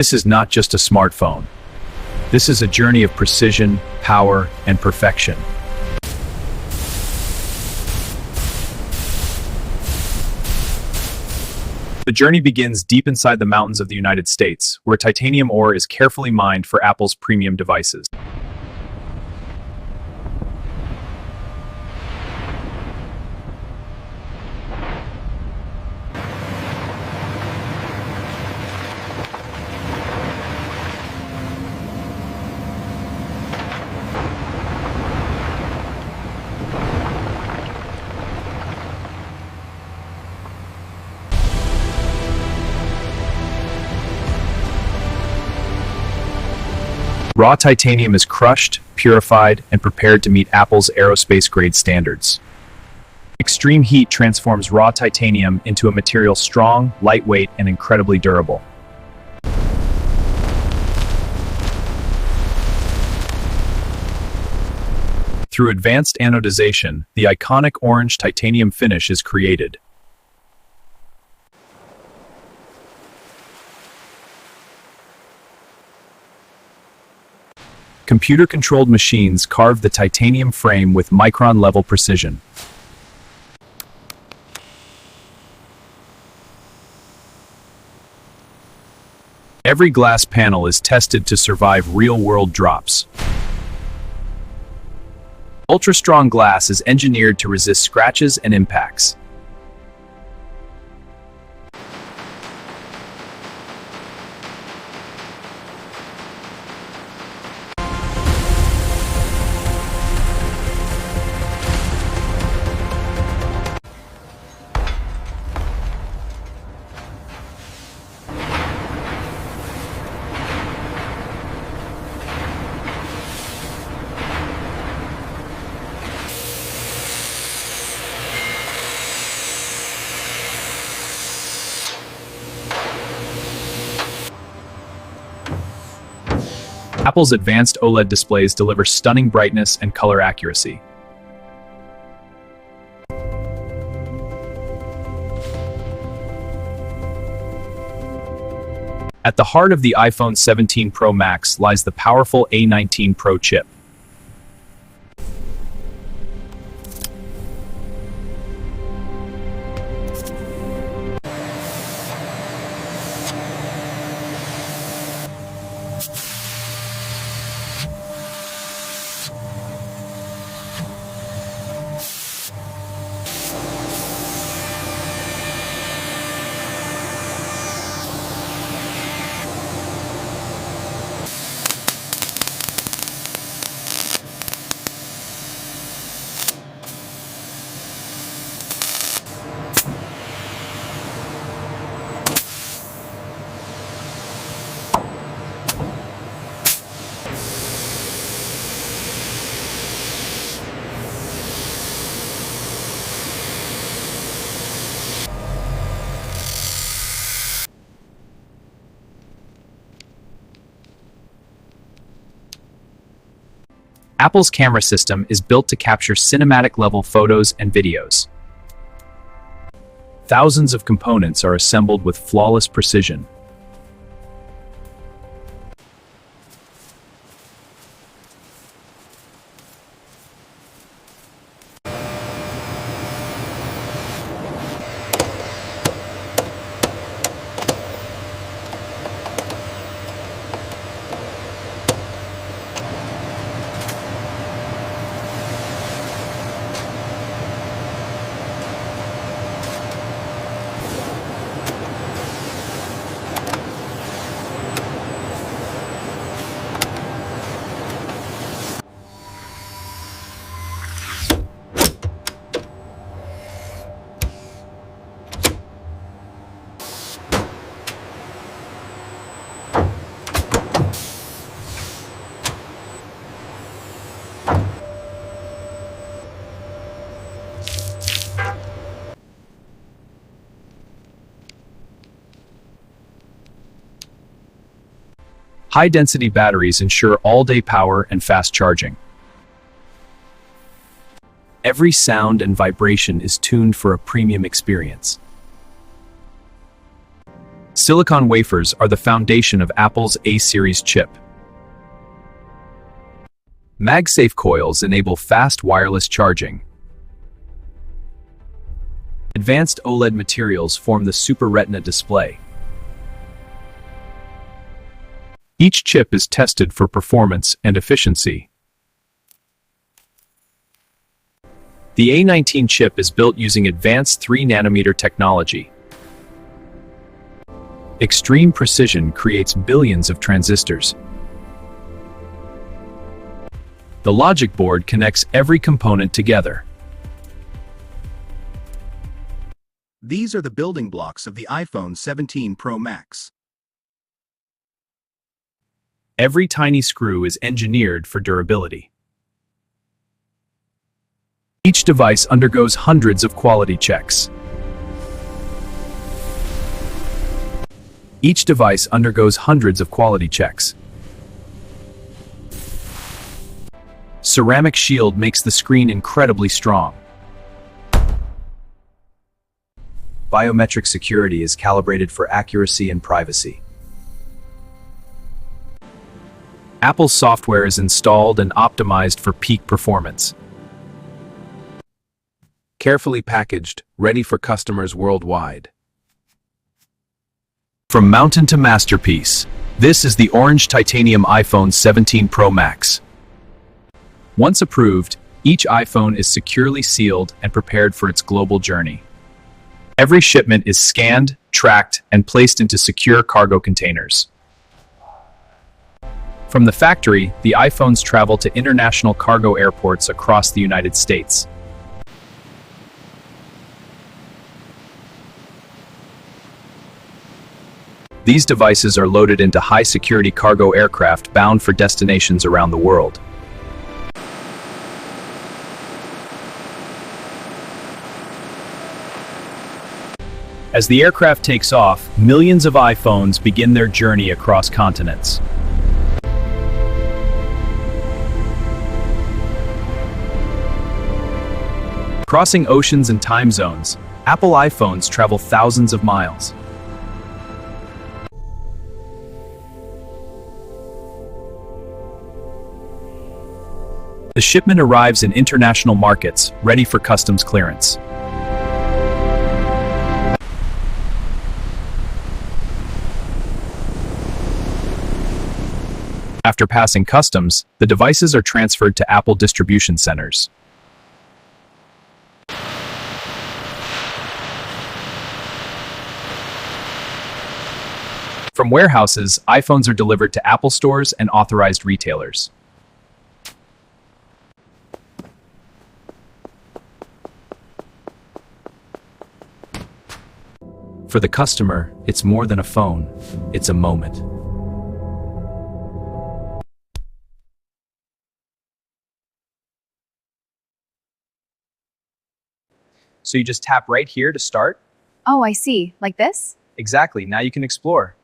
This is not just a smartphone. This is a journey of precision, power, and perfection. The journey begins deep inside the mountains of the United States, where titanium ore is carefully mined for Apple's premium devices. Raw titanium is crushed, purified, and prepared to meet Apple's aerospace-grade standards. Extreme heat transforms raw titanium into a material strong, lightweight, and incredibly durable. Through advanced anodization, the iconic orange titanium finish is created. Computer-controlled machines carve the titanium frame with micron-level precision. Every glass panel is tested to survive real-world drops. Ultra-strong glass is engineered to resist scratches and impacts. Apple's advanced OLED displays deliver stunning brightness and color accuracy. At the heart of the iPhone 17 Pro Max lies the powerful A19 Pro chip. Apple's camera system is built to capture cinematic-level photos and videos. Thousands of components are assembled with flawless precision. High-density batteries ensure all-day power and fast charging. Every sound and vibration is tuned for a premium experience. Silicon wafers are the foundation of Apple's A-series chip. MagSafe coils enable fast wireless charging. Advanced OLED materials form the Super Retina display. Each chip is tested for performance and efficiency. The A19 chip is built using advanced 3-nanometer technology. Extreme precision creates billions of transistors. The logic board connects every component together. These are the building blocks of the iPhone 17 Pro Max. Every tiny screw is engineered for durability. Each device undergoes hundreds of quality checks. Each device undergoes hundreds of quality checks. Ceramic shield makes the screen incredibly strong. Biometric security is calibrated for accuracy and privacy. Apple's software is installed and optimized for peak performance. Carefully packaged, ready for customers worldwide. From mountain to masterpiece, this is the orange titanium iPhone 17 Pro Max. Once approved, each iPhone is securely sealed and prepared for its global journey. Every shipment is scanned, tracked, and placed into secure cargo containers. From the factory, the iPhones travel to international cargo airports across the United States. These devices are loaded into high-security cargo aircraft bound for destinations around the world. As the aircraft takes off, millions of iPhones begin their journey across continents. Crossing oceans and time zones, Apple iPhones travel thousands of miles. The shipment arrives in international markets, ready for customs clearance. After passing customs, the devices are transferred to Apple distribution centers. From warehouses, iPhones are delivered to Apple stores and authorized retailers. For the customer, it's more than a phone, it's a moment. So you just tap right here to start? Oh, I see. Like this? Exactly, now you can explore.